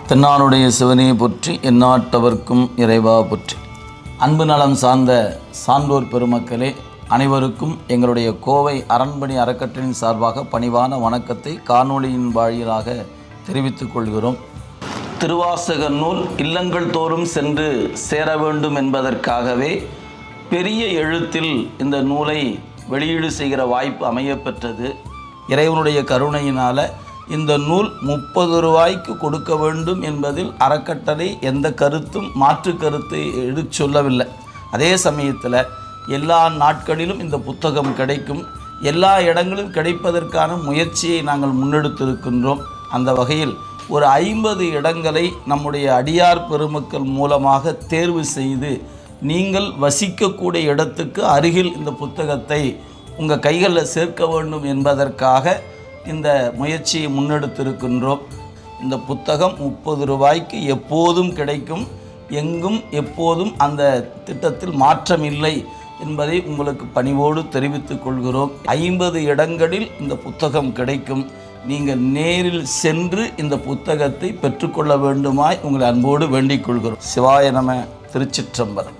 தென்னாடுடைய சிவனே போற்றி, எந்நாட்டவர்க்கும் இறைவா போற்றி. அன்பு நலம் சார்ந்த சான்றோர் பெருமக்களே, அனைவருக்கும் எங்களுடைய கோவை அரண்மனை அறக்கட்டளையின் சார்பாக பணிவான வணக்கத்தை காணொளியின் வாயிலாக தெரிவித்துக் கொள்கிறோம். திருவாசக நூல் இல்லங்கள் தோறும் சென்று சேர வேண்டும் என்பதற்காகவே பெரிய எழுத்தில் இந்த நூலை வெளியீடு செய்கிற வாய்ப்பு அமையப்பெற்றது. இறைவனுடைய கருணையினால் இந்த நூல் 30 ரூபாய்க்கு கொடுக்க வேண்டும் என்பதில் அறக்கட்டளை எந்த கருத்தும் மாற்று கருத்தை எடுத்து சொல்லவில்லை. அதே சமயத்தில் எல்லா நாட்களிலும் இந்த புத்தகம் கிடைக்கும், எல்லா இடங்களிலும் கிடைப்பதற்கான முயற்சியை நாங்கள் முன்னெடுத்திருக்கின்றோம். அந்த வகையில் ஒரு 50 இடங்களை நம்முடைய அடியார் பெருமக்கள் மூலமாக தேர்வு செய்து நீங்கள் வசிக்கக்கூடிய இடத்துக்கு அருகில் இந்த புத்தகத்தை உங்கள் கைகளில் சேர்க்க வேண்டும் என்பதற்காக இந்த முயற்சியை முன்னெடுத்திருக்கின்றோம். இந்த புத்தகம் 30 ரூபாய்க்கு எப்போதும் கிடைக்கும், எங்கும் எப்போதும் அந்த திட்டத்தில் மாற்றம் இல்லை என்பதை உங்களுக்கு பணிவோடு தெரிவித்துக் கொள்கிறோம். 50 இடங்களில் இந்த புத்தகம் கிடைக்கும். நீங்கள் நேரில் சென்று இந்த புத்தகத்தை பெற்றுக்கொள்ள வேண்டுமாய் உங்களை அன்போடு வேண்டிக் கொள்கிறோம். சிவாய நம. திருச்சிற்றம்பலம்.